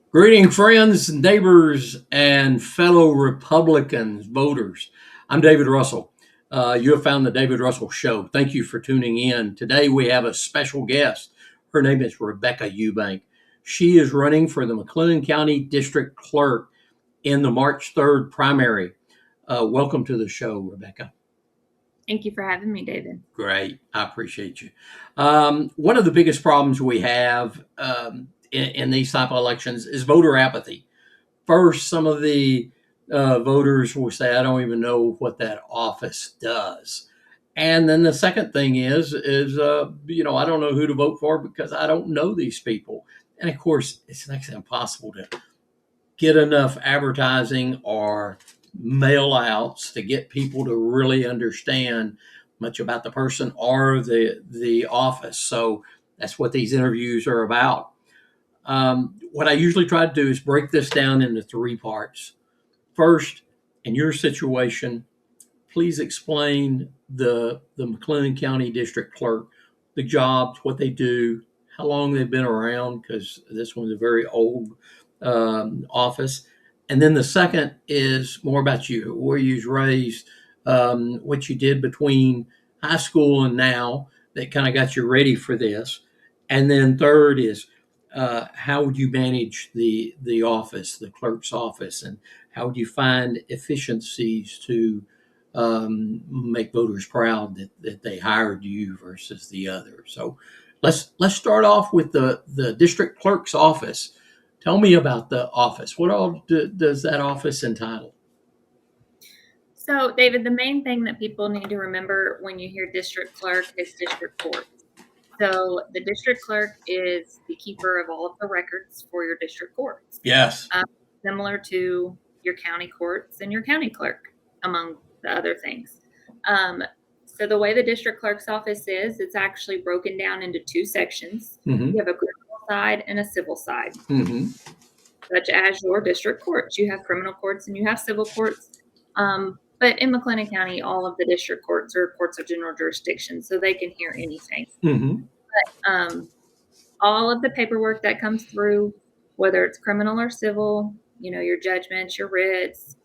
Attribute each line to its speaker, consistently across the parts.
Speaker 1: Greeting, friends, neighbors, and fellow Republicans, voters. I'm David Russell. You have found the David Russell Show. Thank you for tuning in. Today we have a special guest. Her name is Rebecca Eubank. She is running for the McLennan County District Clerk in the March 3rd primary. Welcome to the show, Rebecca.
Speaker 2: Thank you for having me, David.
Speaker 1: Great. I appreciate you. One of the biggest problems we have in these type of elections is voter apathy. First, some of the voters will say, "I don't even know what that office does." And then the second thing is I don't know who to vote for because I don't know these people. And of course, it's next to impossible to get enough advertising or mail outs to get people to really understand much about the person or the office. So that's what these interviews are about. What I usually try to do is break this down into three parts. First, in your situation, please explain the McLennan County District Clerk, the jobs, what they do, how long they've been around, because this one's a very old office. And then the second is more about you, where you was raised, what you did between high school and now that kind of got you ready for this. And then third is how would you manage the office, the clerk's office, and how would you find efficiencies to make voters proud that they hired you versus the other. So let's start off with the district clerk's office. Tell me about the office. What all does that office entitle?
Speaker 2: So, David, the main thing that people need to remember when you hear district clerk is district court. So, the district clerk is the keeper of all of the records for your district courts.
Speaker 1: Yes.
Speaker 2: Similar to your county courts and your county clerk, among the other things. So the way the district clerk's office is, it's actually broken down into two sections.
Speaker 1: Mm-hmm.
Speaker 2: You have a criminal side and a civil side,
Speaker 1: Mm-hmm.
Speaker 2: such as your district courts. You have criminal courts and you have civil courts. But in McLennan County, all of the district courts are courts of general jurisdiction, so they can hear anything.
Speaker 1: Mm-hmm.
Speaker 2: But all of the paperwork that comes through, whether it's criminal or civil, your judgments, your writs.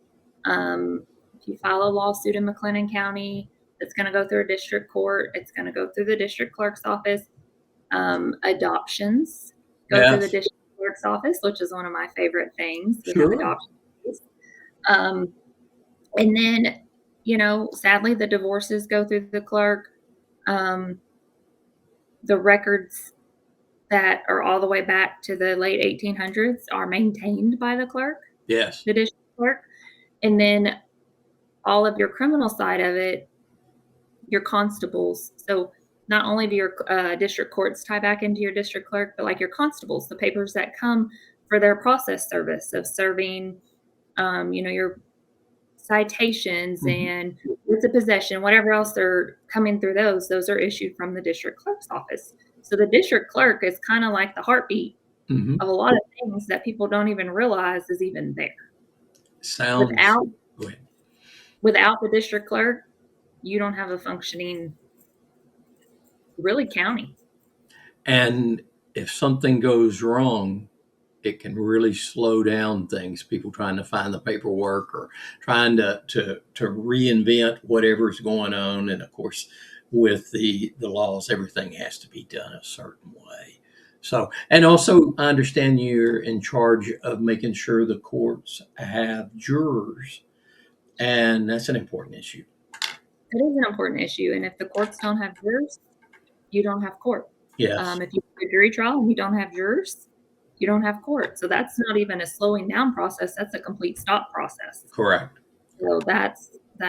Speaker 2: If you file a lawsuit in McLennan County, it's going to go through a district court. It's going to go through the district clerk's office. Adoptions go through the district clerk's office, which is one of my favorite things. We have adoptions. And then, sadly, the divorces go through the clerk. The records that are all the way back to the late 1800s are maintained by the clerk.
Speaker 1: Yes.
Speaker 2: The district clerk. And then all of your criminal side of it, your constables. So not only do your district courts tie back into your district clerk, but like your constables, the papers that come for their process service of serving, your citations and with the possession, whatever else they're coming through those are issued from the district clerk's office. So the district clerk is kind of like the heartbeat of a lot of things that people don't even realize is even there. Without the district clerk, you don't have a functioning, really, county.
Speaker 1: And if something goes wrong, it can really slow down things. People trying to find the paperwork or trying to reinvent whatever's going on. And of course, with the laws, everything has to be done a certain way. So, and also, I understand you're in charge of making sure the courts have jurors, and that's an important issue.
Speaker 2: It is an important issue, and if the courts don't have jurors, you don't have court.
Speaker 1: Yes.
Speaker 2: If you have a jury trial and you don't have jurors, you don't have court. So that's not even a slowing down process. That's a complete stop process.
Speaker 1: Correct.
Speaker 2: So that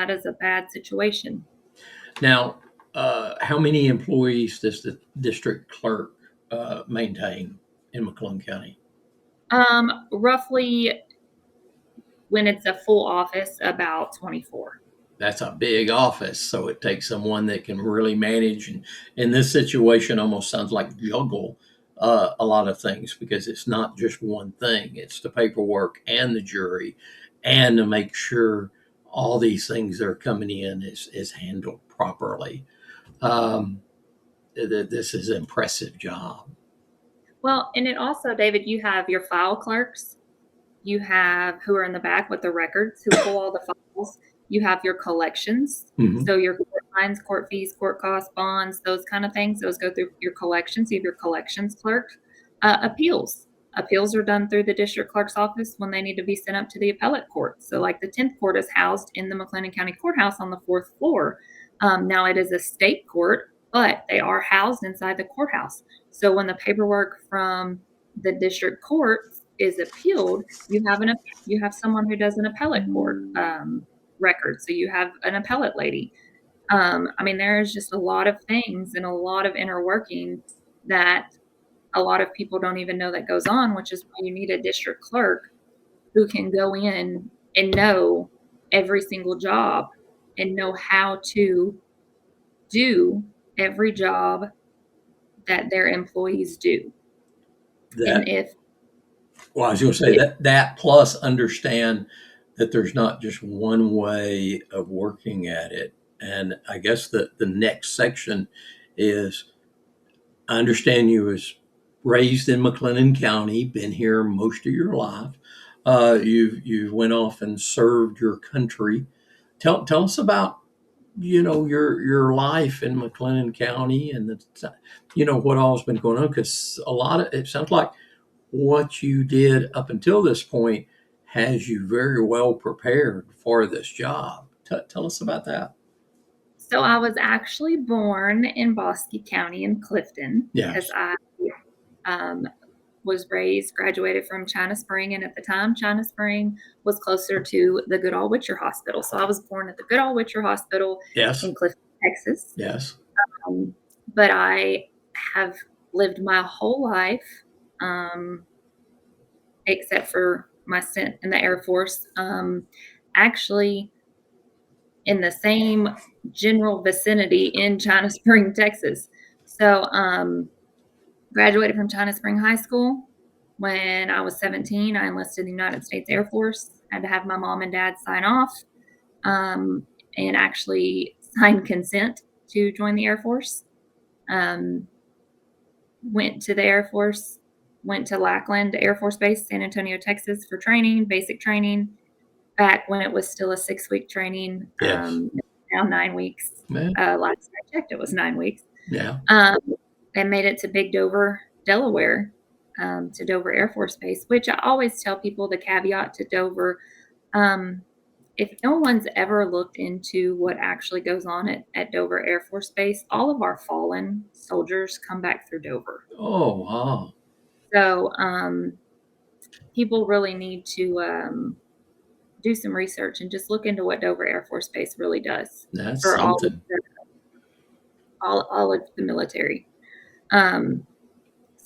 Speaker 2: is a bad situation.
Speaker 1: Now, how many employees does the district clerk maintain in McLennan County?
Speaker 2: Roughly, when it's a full office, about 24.
Speaker 1: That's a big office, so it takes someone that can really manage. And in this situation, almost sounds like juggle a lot of things because it's not just one thing. It's the paperwork and the jury, and to make sure all these things that are coming in is handled properly. This is an impressive job.
Speaker 2: Well, and it also, David, you have your file clerks. You have who are in the back with the records, who pull all the files. You have your collections.
Speaker 1: Mhm.
Speaker 2: So your court fines, court fees, court costs, bonds, those kind of things. Those go through your collections. You have your collections clerk. Appeals. Appeals are done through the district clerk's office when they need to be sent up to the appellate court. So like the 10th court is housed in the McLennan County Courthouse on the 4th floor. Now it is a state court, but they are housed inside the courthouse. So when the paperwork from the district court is appealed, you have someone who does an appellate court record. So you have an appellate lady. I mean, there's just a lot of things and a lot of inner working that a lot of people don't even know that goes on, which is why you need a district clerk who can go in and know every single job and know how to do every job that their employees do. And
Speaker 1: That Well, I was going to say that plus understand that there's not just one way of working at it. And I guess the next section is I understand you was raised in McLennan County, been here most of your life. You went off and served your country. Tell us about your life in McLennan County and what all's been going on, because a lot of it sounds like what you did up until this point has you very well prepared for this job. Tell us about that.
Speaker 2: so I was actually born in Bosque County in Clifton because
Speaker 1: Yes.
Speaker 2: I was graduated from China Spring, and at the time, China Spring was closer to the Goodall Witcher Hospital. So I was born at the Goodall Witcher Hospital
Speaker 1: Yes.
Speaker 2: in Clifton, Texas.
Speaker 1: Yes.
Speaker 2: But I have lived my whole life, except for my stint in the Air Force, actually in the same general vicinity in China Spring, Texas. So graduated from China Spring High School. When I was 17, I enlisted in the United States Air Force. I had to have my mom and dad sign off and actually sign consent to join the Air Force. Went to the Air Force, went to Lackland Air Force Base, San Antonio, Texas for training, basic training, back when it was still a 6-week training.
Speaker 1: Yes.
Speaker 2: Now 9 weeks.
Speaker 1: Man.
Speaker 2: Last I checked, it was 9 weeks.
Speaker 1: Yeah.
Speaker 2: And made it to Big Dover, Delaware, to Dover Air Force Base, which I always tell people the caveat to Dover. If no one's ever looked into what actually goes on at Dover Air Force Base, all of our fallen soldiers come back through Dover.
Speaker 1: Oh, wow.
Speaker 2: So people really need to do some research and just look into what Dover Air Force Base really does.
Speaker 1: That's
Speaker 2: for
Speaker 1: something.
Speaker 2: all of the military.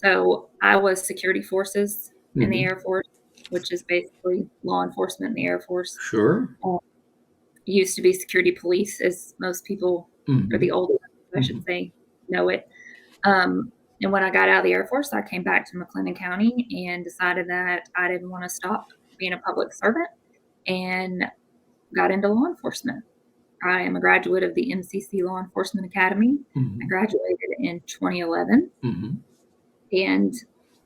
Speaker 2: So I was security forces in the Air Force, which is basically law enforcement in the Air Force.
Speaker 1: Sure.
Speaker 2: Used to be security police, as most people, or the older, I should say, know it. And when I got out of the Air Force, I came back to McLennan County and decided that I didn't want to stop being a public servant and got into law enforcement. I am a graduate of the MCC Law Enforcement Academy. I graduated in 2011. And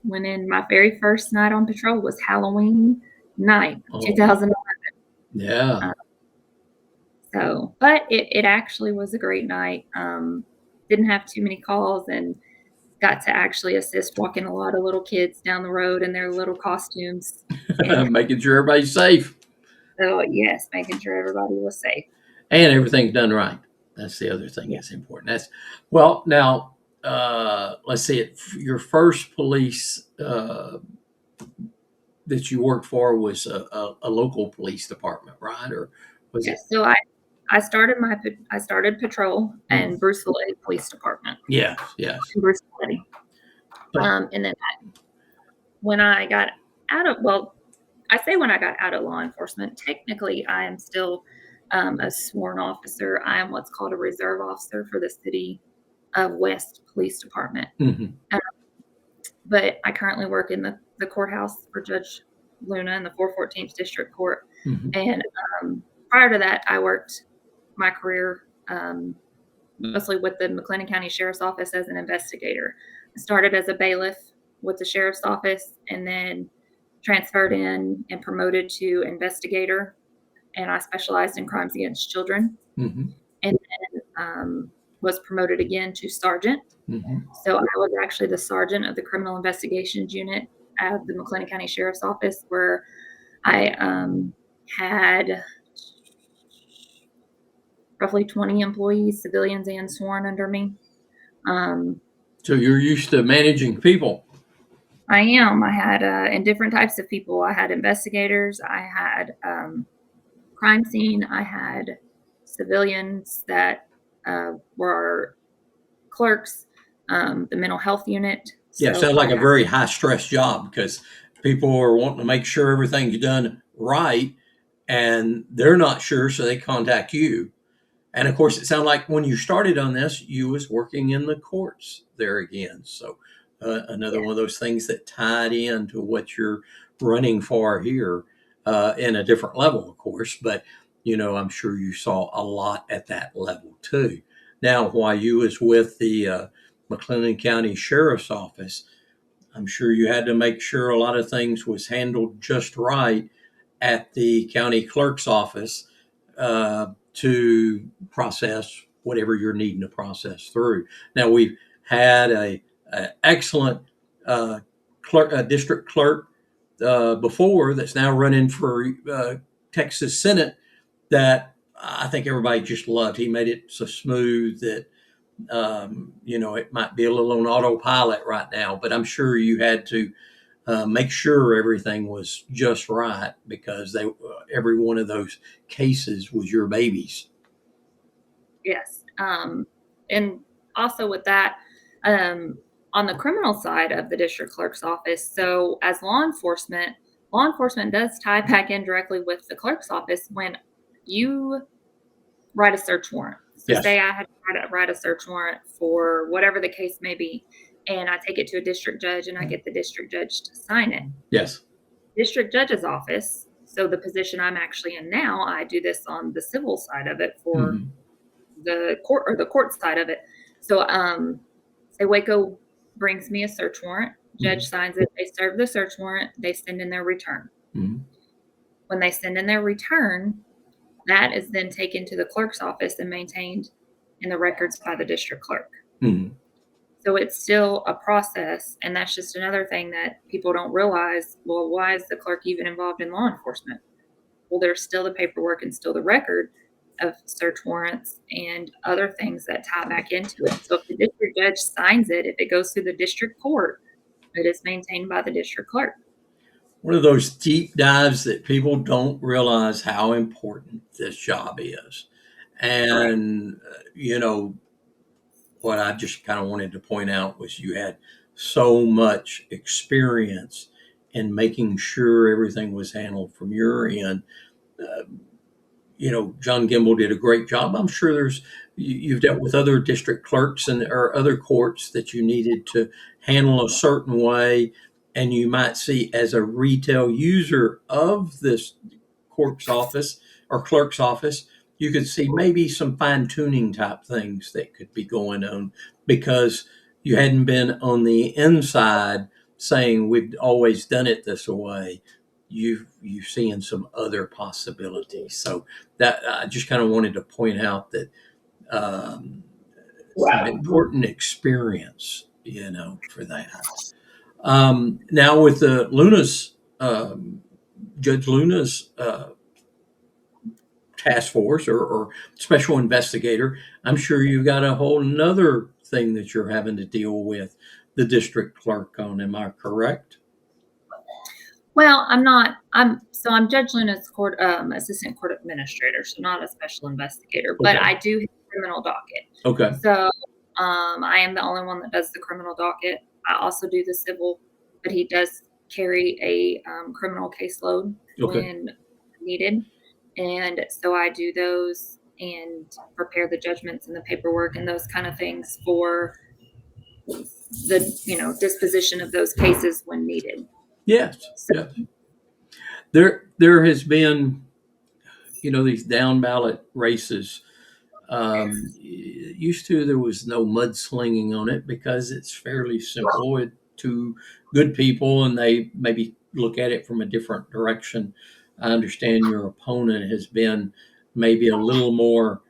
Speaker 2: went in my very first night on patrol was Halloween night, 2011.
Speaker 1: Yeah.
Speaker 2: But it actually was a great night. Didn't have too many calls and got to actually assist walking a lot of little kids down the road in their little costumes.
Speaker 1: Making sure everybody's safe.
Speaker 2: So yes, making sure everybody was safe.
Speaker 1: And everything's done right. That's the other thing that's important. Now, let's see it. Your first police that you worked for was a local police department, right? Or was it?
Speaker 2: So I started patrol in Bruceville Police Department.
Speaker 1: Yes.
Speaker 2: Bruceville. And then when I got out of, I say when I got out of law enforcement, technically I am still a sworn officer. I am what's called a reserve officer for the City of West Police Department. But I currently work in the courthouse for Judge Luna in the 414th District Court. And prior to that, I worked my career mostly with the McLennan County Sheriff's Office as an investigator. I started as a bailiff with the sheriff's office, and then transferred in and promoted to investigator. And I specialized in crimes against children.
Speaker 1: Mm-hmm.
Speaker 2: And then was promoted again to sergeant.
Speaker 1: Mm-hmm.
Speaker 2: So I was actually the sergeant of the criminal investigations unit at the McLennan County Sheriff's Office, where I had roughly 20 employees, civilians and sworn, under me.
Speaker 1: So you're used to managing people.
Speaker 2: I am. I had and different types of people. I had investigators. I had crime scene. I had civilians that were clerks, the mental health unit.
Speaker 1: Yeah,
Speaker 2: So
Speaker 1: sounds like a very high stress job because people are wanting to make sure everything's done right, and they're not sure, so they contact you. And of course, it sounded like when you started on this, you was working in the courts there again. So another one of those things that tied into what you're running for here in a different level, of course. But I'm sure you saw a lot at that level too. Now, while you was with the McLennan County Sheriff's Office, I'm sure you had to make sure a lot of things was handled just right at the county clerk's office to process whatever you're needing to process through. Now, we've had a excellent district clerk before that's now running for Texas Senate that I think everybody just loved. He made it so smooth that it might be a little on autopilot right now, but I'm sure you had to make sure everything was just right because every one of those cases was your babies.
Speaker 2: Yes. And also with that, on the criminal side of the district clerk's office, so as law enforcement does tie back in directly with the clerk's office when you write a search warrant. So
Speaker 1: Yes.
Speaker 2: say I had to write a search warrant for whatever the case may be, and I take it to a district judge and I get the district judge to sign it.
Speaker 1: Yes.
Speaker 2: District judge's office, so the position I'm actually in now, I do this on the civil side of it for the court, or the court side of it. So say Waco brings me a search warrant, judge signs it, they serve the search warrant, they send in their return. When they send in their return, that is then taken to the clerk's office and maintained in the records by the district clerk. So it's still a process, and that's just another thing that people don't realize. Well, why is the clerk even involved in law enforcement? Well, there's still the paperwork and still the record of search warrants and other things that tie back into it. So if the district judge signs it, if it goes through the district court, it is maintained by the district clerk.
Speaker 1: One of those deep dives that people don't realize how important this job is. And, what I just kind of wanted to point out was you had so much experience in making sure everything was handled from your end. John Gimble did a great job. I'm sure you've dealt with other district clerks or other courts that you needed to handle a certain way. And you might see as a retail user of this court's office or clerk's office, you could see maybe some fine tuning type things that could be going on because you hadn't been on the inside saying we've always done it this way. You've seen some other possibilities. So that I just kind of wanted to point out that an important experience, for that. Now with the Luna's, Judge Luna's task force or special investigator, I'm sure you've got a whole nother thing that you're having to deal with the district clerk on. Am I correct?
Speaker 2: Well, I'm not. I'm Judge Luna's court assistant court administrator, so not a special investigator. But I do have a criminal docket.
Speaker 1: Okay.
Speaker 2: So I am the only one that does the criminal docket. I also do the civil, but he does carry a criminal caseload when needed, and so I do those and prepare the judgments and the paperwork and those kind of things for the disposition of those cases when needed.
Speaker 1: Yes.
Speaker 2: So,
Speaker 1: yes. There has been, these down ballot races. Used to there was no mudslinging on it because it's fairly simple to good people and they maybe look at it from a different direction. I understand your opponent has been maybe a little more.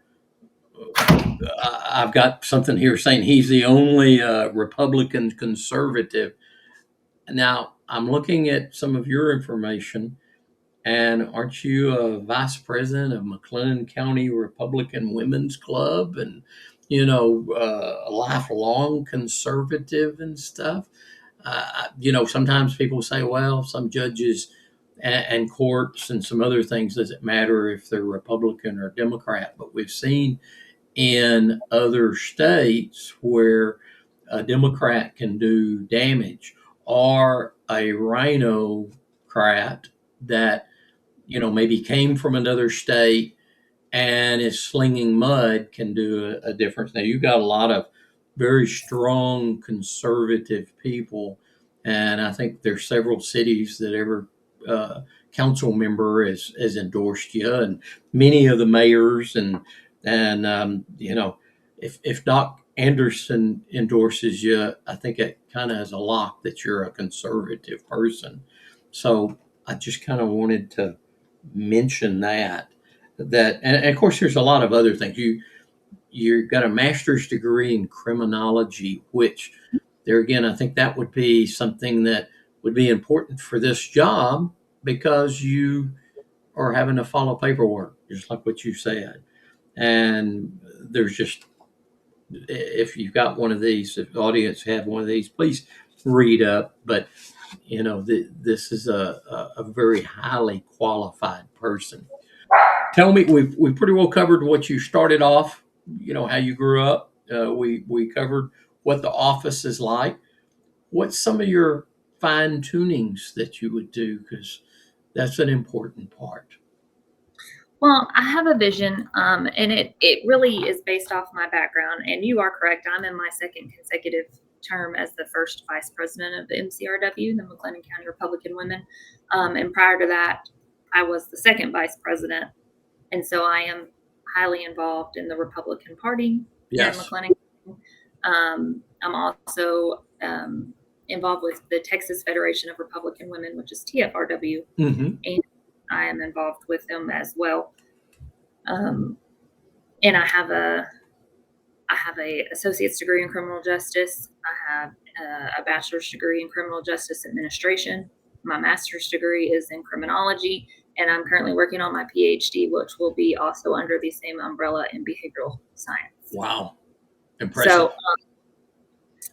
Speaker 1: I've got something here saying he's the only Republican conservative. Now, I'm looking at some of your information, and aren't you a vice president of McLennan County Republican Women's Club and, a lifelong conservative and stuff? Sometimes people say, well, some judges and courts and some other things doesn't matter if they're Republican or Democrat, but we've seen in other states where a Democrat can do damage or a rhinocrat that maybe came from another state and is slinging mud can do a difference. Now, you've got a lot of very strong conservative people, and I think there's several cities that every council member has endorsed you, and many of the mayors, and if Doc Anderson endorses you, I think it kind of has a lock that you're a conservative person. So I just kind of wanted to mention and of course there's a lot of other things. You've got a master's degree in criminology, which there again I think that would be something that would be important for this job because you are having to follow paperwork just like what you said. And there's just, if you've got one of these, if the audience have one of these, please read up. But this is a very highly qualified person. Tell me, we pretty well covered what you started off, how you grew up. We covered what the office is like. What's some of your fine tunings that you would do? Because that's an important part.
Speaker 2: Well, I have a vision, and it really is based off my background. And you are correct. I'm in my second consecutive term as the first vice president of the MCRW, the McLennan County Republican Women. And prior to that, I was the second vice president. And so I am highly involved in the Republican Party here in McLennan County. I'm also involved with the Texas Federation of Republican Women, which is TFRW.
Speaker 1: Mm-hmm.
Speaker 2: And I am involved with them as well. And I have a associate's degree in criminal justice. I have a bachelor's degree in criminal justice administration. My master's degree is in criminology, and I'm currently working on my PhD, which will be also under the same umbrella in behavioral science.
Speaker 1: Wow. Impressive.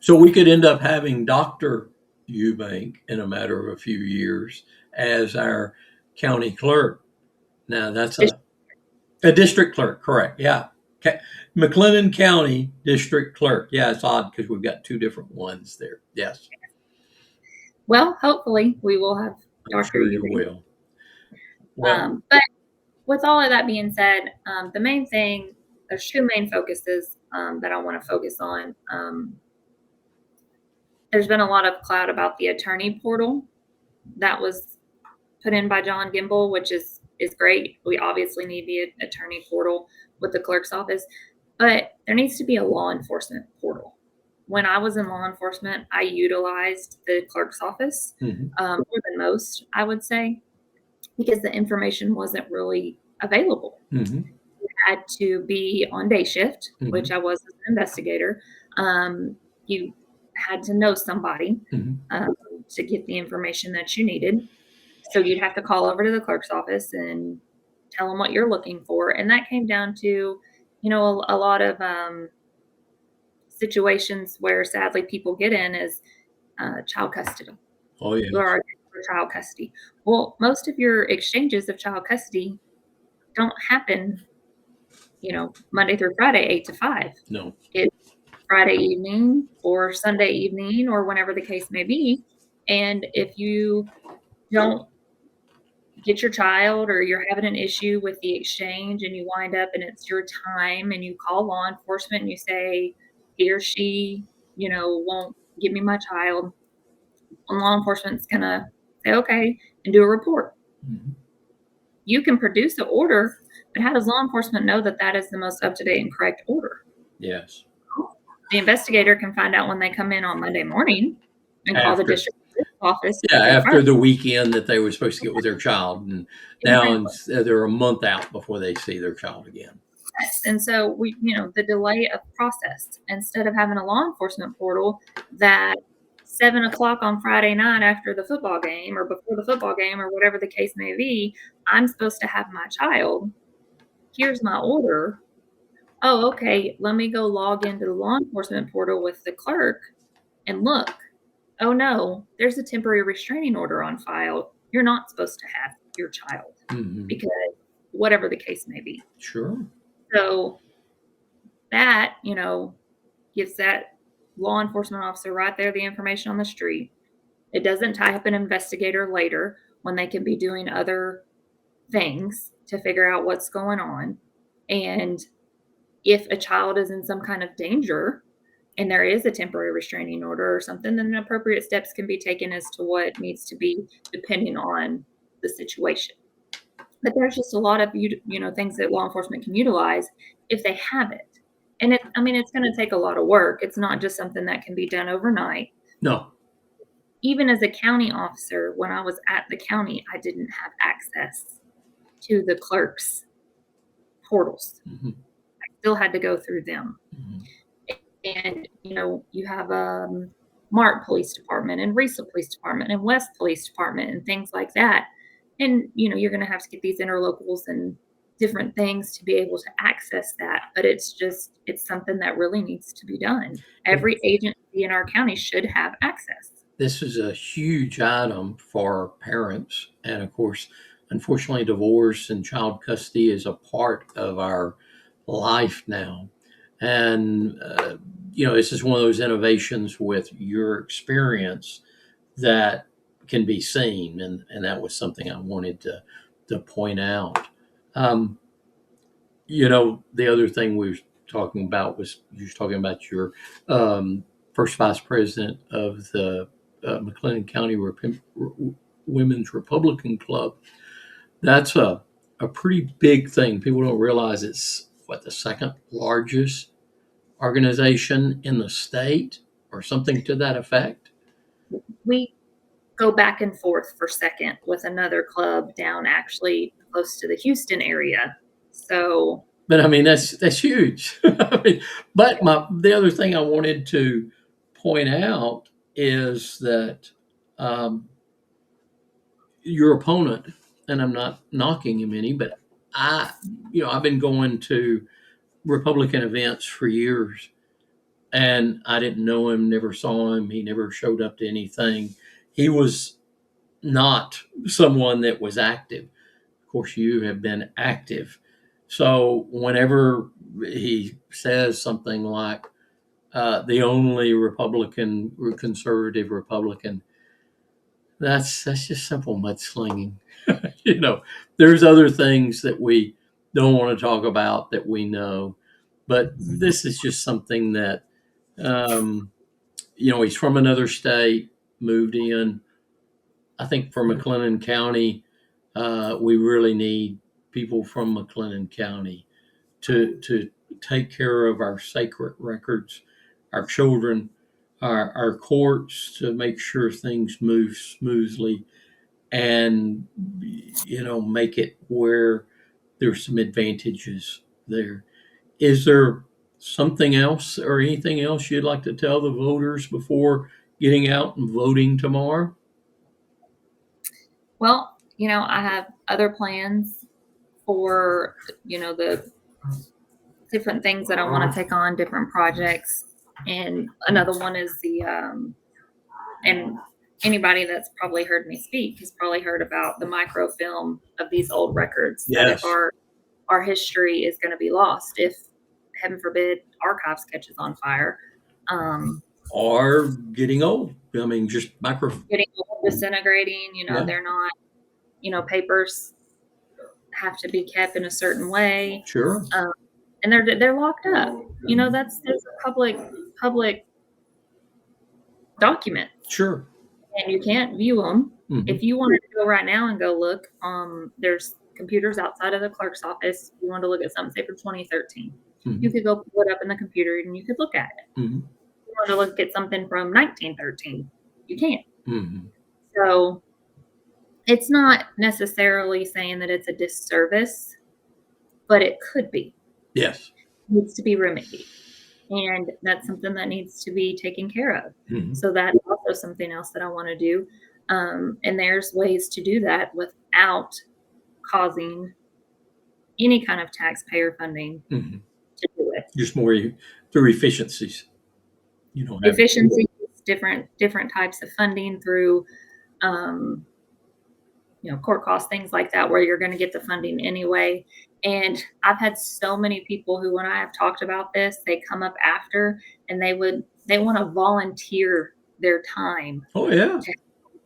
Speaker 1: So we could end up having Dr. Eubank in a matter of a few years as our county clerk. Now that's a district clerk, correct? Yeah. McLennan County District Clerk. Yeah, it's odd because we've got two different ones there. Yes.
Speaker 2: Well, hopefully we will have Dr.
Speaker 1: I'm sure you will.
Speaker 2: Well, but with all of that being said, the main thing, there's two main focuses that I want to focus on. There's been a lot of cloud about the attorney portal that was put in by John Gimble, which is great. We obviously need the attorney portal with the clerk's office, but there needs to be a law enforcement portal. When I was in law enforcement, I utilized the clerk's office more than most, I would say, because the information wasn't really available.
Speaker 1: Mm-hmm.
Speaker 2: You had to be on day shift, which I was as an investigator. You had to know somebody to get the information that you needed. So you'd have to call over to the clerk's office and tell them what you're looking for. And that came down to, a lot of situations where sadly people get in is child custody.
Speaker 1: Oh, yeah.
Speaker 2: Or child custody. Well, most of your exchanges of child custody don't happen, Monday through Friday, 8 to 5.
Speaker 1: No.
Speaker 2: It's Friday evening or Sunday evening or whenever the case may be. And if you don't get your child or you're having an issue with the exchange and you wind up and it's your time and you call law enforcement and you say he or she, won't give me my child, and law enforcement's going to say, okay, and do a report.
Speaker 1: Mm-hmm.
Speaker 2: You can produce an order, but how does law enforcement know that that is the most up-to-date and correct order?
Speaker 1: Yes.
Speaker 2: The investigator can find out when they come in on Monday morning and call the district office to
Speaker 1: Yeah, after
Speaker 2: confirm.
Speaker 1: the weekend that they were supposed to get with their child, and now
Speaker 2: Exactly.
Speaker 1: they're a month out before they see their child again.
Speaker 2: Yes, and so the delay of process, instead of having a law enforcement portal that 7 o'clock on Friday night after the football game or before the football game or whatever the case may be, I'm supposed to have my child. Here's my order. Oh, okay, let me go log into the law enforcement portal with the clerk and look. Oh no, there's a temporary restraining order on file. You're not supposed to have your child
Speaker 1: Hmm.
Speaker 2: because whatever the case may be.
Speaker 1: Sure.
Speaker 2: So that, gives that law enforcement officer right there the information on the street. It doesn't tie up an investigator later when they can be doing other things to figure out what's going on. And if a child is in some kind of danger and there is a temporary restraining order or something, then appropriate steps can be taken as to what needs to be depending on the situation. But there's just a lot of things that law enforcement can utilize if they have it. And it's going to take a lot of work. It's not just something that can be done overnight.
Speaker 1: No.
Speaker 2: Even as a county officer, when I was at the county, I didn't have access to the clerks' portals.
Speaker 1: Hmm.
Speaker 2: I still had to go through them.
Speaker 1: Hmm.
Speaker 2: And you have Mart Police Department and Riesel Police Department and West Police Department and things like that. And you're going to have to get these interlocals and different things to be able to access that. But it's something that really needs to be done. Every agency in our county should have access.
Speaker 1: This is a huge item for parents, and of course, unfortunately, divorce and child custody is a part of our life now. And this is one of those innovations with your experience that can be seen, and that was something I wanted to point out. Um, the other thing we were talking about was you were talking about your first vice president of the McLennan County Women's Republican Club. That's a pretty big thing. People don't realize it's the second largest organization in the state or something to that effect.
Speaker 2: We go back and forth for second with another club down actually close to the Houston area. So,
Speaker 1: But I mean, that's huge. I mean, but the other thing I wanted to point out is that um, your opponent, and I'm not knocking him any, but I've been going to Republican events for years, and I didn't know him, never saw him, he never showed up to anything. He was not someone that was active. Of course, you have been active. So whenever he says something like the only Republican or conservative Republican, that's just simple mudslinging. There's other things that we don't want to talk about that we know, but this is just something that um, he's from another state, moved in. I think for McLennan County, we really need people from McLennan County to take care of our sacred records, our children, our courts, to make sure things move smoothly, and make it where there's some advantages there. Is there something else or anything else you'd like to tell the voters before getting out and voting tomorrow?
Speaker 2: well, I have other plans for, the different things that I want to take on, different projects. And another one is and anybody that's probably heard me speak has probably heard about the microfilm of these old records. That if
Speaker 1: Yes.
Speaker 2: our history is going to be lost, if heaven forbid archives catches on fire,
Speaker 1: Or getting old. I mean, just
Speaker 2: getting old, disintegrating,
Speaker 1: Yeah,
Speaker 2: they're not, papers have to be kept in a certain way.
Speaker 1: sure,
Speaker 2: And they're locked up. There's a public document,
Speaker 1: sure.
Speaker 2: and you can't view them.
Speaker 1: Hmm.
Speaker 2: If you wanted to go right now and go look, there's computers outside of the clerk's office. If you want to look at something, say, from 2013, you
Speaker 1: Hmm.
Speaker 2: could go pull it up in the computer and you could look at it.
Speaker 1: Hmm.
Speaker 2: If you want to look at something from 1913, you can't.
Speaker 1: Mm-hmm.
Speaker 2: So it's not necessarily saying that it's a disservice, but it could be.
Speaker 1: Yes.
Speaker 2: It needs to be remedied. And that's something that needs to be taken care of.
Speaker 1: Mm-hmm.
Speaker 2: So that's also something else that I want to do. And there's ways to do that without causing any kind of taxpayer funding
Speaker 1: Mm-hmm.
Speaker 2: to do it.
Speaker 1: Just more through efficiencies. You don't have
Speaker 2: Efficiencies, different types of funding through court costs, things like that, where you're going to get the funding anyway. And I've had so many people who, when I have talked about this, they come up after and they want to volunteer their time
Speaker 1: Oh yeah.
Speaker 2: to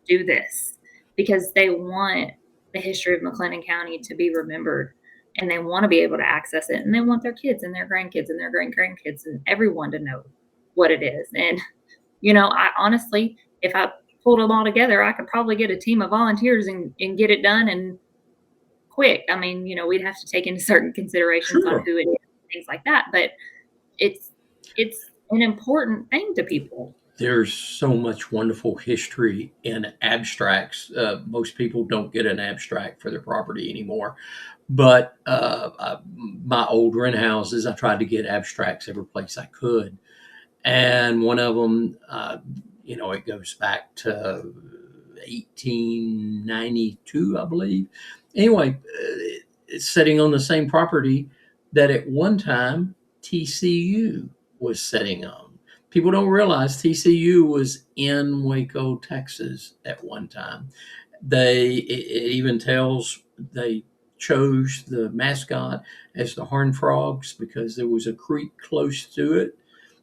Speaker 2: do this because they want the history of McLennan County to be remembered, and they want to be able to access it, and they want their kids and their grandkids and their great-grandkids and everyone to know what it is. And I honestly, if I pulled them all together, I could probably get a team of volunteers and get it done and quick. I mean, we'd have to take into certain considerations on
Speaker 1: Sure.
Speaker 2: who it is, things like that. But it's an important thing to people.
Speaker 1: There's so much wonderful history in abstracts. Most people don't get an abstract for their property anymore. But my old rent houses, I tried to get abstracts every place I could. And one of them, it goes back to 1892, I believe. Anyway, it's sitting on the same property that at one time TCU was sitting on. People don't realize TCU was in Waco, Texas at one time. It even tells they chose the mascot as the Horned Frogs because there was a creek close to it,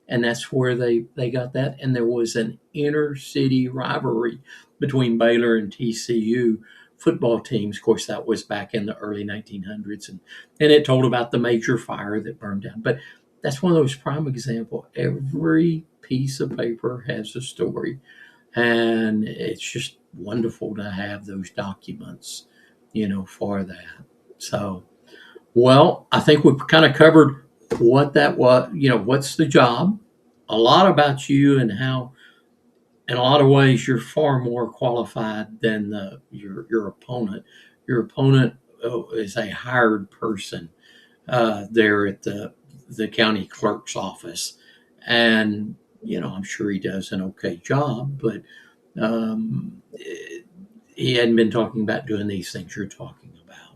Speaker 1: and that's where they got that. And there was an inner city rivalry between Baylor and TCU football teams. Of course, that was back in the early 1900s, and it told about the major fire that burned down. But that's one of those prime examples. Every piece of paper has a story, and it's just wonderful to have those documents, for that. So, well, I think we've kind of covered what that was, what's the job, a lot about you and how, in a lot of ways, you're far more qualified than your opponent. Your opponent is a hired person there at the county clerk's office, and I'm sure he does an okay job, but um, he hadn't been talking about doing these things you're talking about.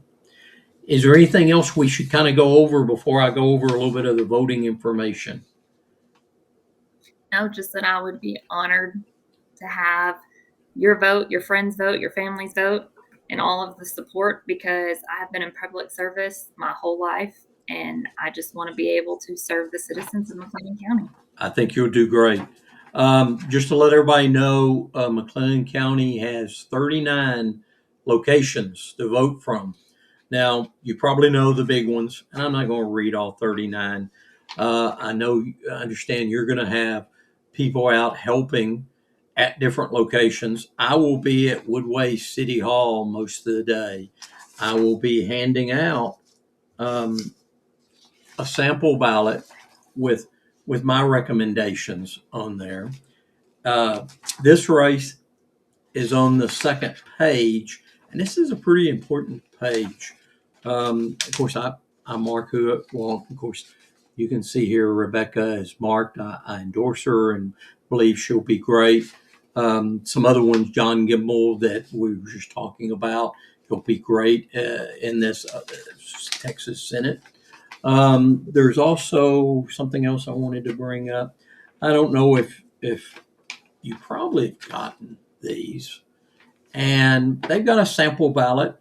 Speaker 1: Is there anything else we should kind of go over before I go over a little bit of the voting information?
Speaker 2: No, just that I would be honored to have your vote, your friends' vote, your family's vote, and all of the support, because I have been in public service my whole life, and I just want to be able to serve the citizens of McLennan County.
Speaker 1: I think you'll do great. Just to let everybody know, McLennan County has 39 locations to vote from. Now, you probably know the big ones, and I'm not going to read all 39. I understand you're going to have people out helping at different locations. I will be at Woodway City Hall most of the day. I will be handing out a sample ballot with my recommendations on there. This race is on the second page, and this is a pretty important page. Of course, I mark who it won't. Of course, you can see here Rebecca is marked. I endorse her and believe she'll be great. Some other ones, John Gimble, that we were just talking about, he'll be great in this Texas Senate. There's also something else I wanted to bring up. I don't know if you probably have gotten these, and they've got a sample ballot.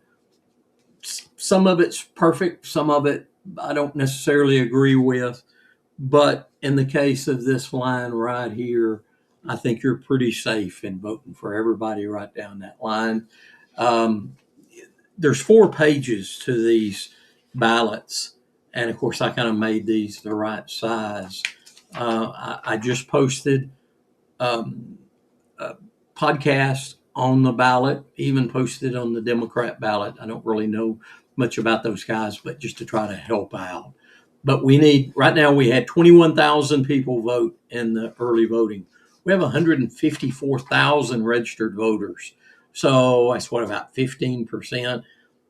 Speaker 1: Some of it's perfect, some of it I don't necessarily agree with, but in the case of this line right here, I think you're pretty safe in voting for everybody right down that line. Um, there's 4 pages to these ballots, and of course I kind of made these the right size. I just posted a podcast on the ballot, even posted on the Democrat ballot. I don't really know much about those guys, but just to try to help out. But right now we had 21,000 people vote in the early voting. We have 154,000 registered voters. So that's what, about 15%.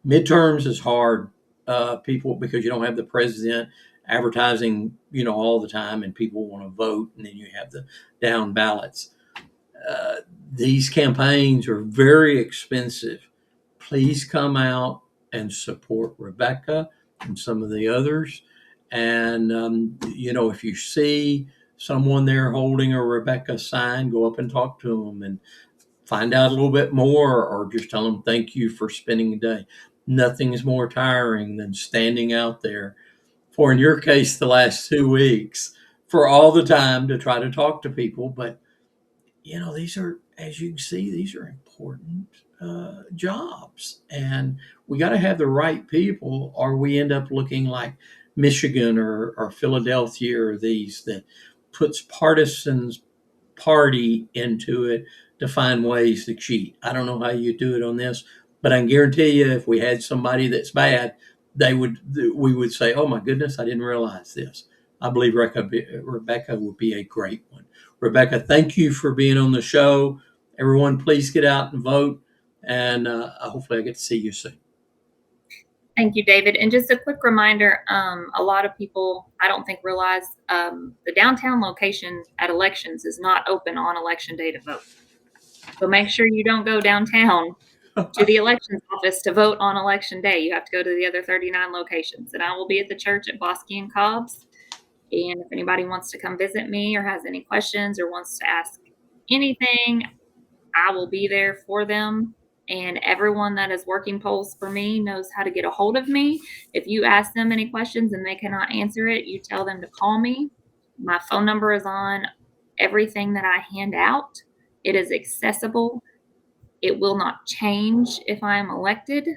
Speaker 1: Midterms is hard, people, because you don't have the president advertising, all the time, and people want to vote, and then you have the down ballots. These campaigns are very expensive. Please come out and support Rebecca and some of the others. And, if you see someone there holding a Rebecca sign, go up and talk to them and find out a little bit more, or just tell them thank you for spending a day. Nothing is more tiring than standing out there for, in your case, the last 2 weeks, for all the time to try to talk to people. But these are, as you can see, these are important jobs, and we got to have the right people, or we end up looking like Michigan or Philadelphia, or these that puts partisans party into it to find ways to cheat. I don't know how you do it on this, but I can guarantee you, if we had somebody that's bad, we would say, "Oh my goodness, I didn't realize this." I believe Rebecca would be a great one. Rebecca, thank you for being on the show. Everyone, please get out and vote, and hopefully I get to see you soon.
Speaker 2: Thank you, David. And just a quick reminder, a lot of people, I don't think, realize the downtown location at elections is not open on election day to vote. So make sure you don't go downtown to the elections office to vote on election day. You have to go to the other 39 locations. And I will be at the church at Bosque and Cobb's. And if anybody wants to come visit me or has any questions or wants to ask anything, I will be there for them. And everyone that is working polls for me knows how to get a hold of me. If you ask them any questions and they cannot answer it, you tell them to call me. My phone number is on everything that I hand out. It is accessible. It will not change if I am elected.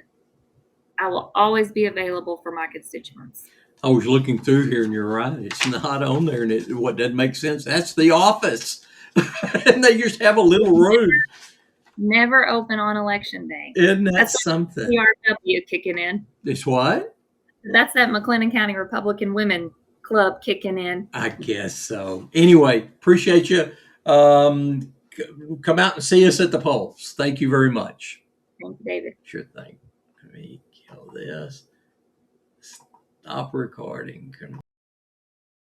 Speaker 2: I will always be available for my constituents.
Speaker 1: I was looking through here, and you're right. It's not on there, and what doesn't make sense, that's the office. And they just have a little room.
Speaker 2: Never open on election day.
Speaker 1: Isn't that something?
Speaker 2: PRW kicking in.
Speaker 1: It's what?
Speaker 2: That's that McLennan County Republican Women Club kicking in.
Speaker 1: I guess so. Anyway, appreciate you. Come out and see us at the polls. Thank you very much.
Speaker 2: Thank you, David.
Speaker 1: Sure thing. Let me kill this. Stop recording.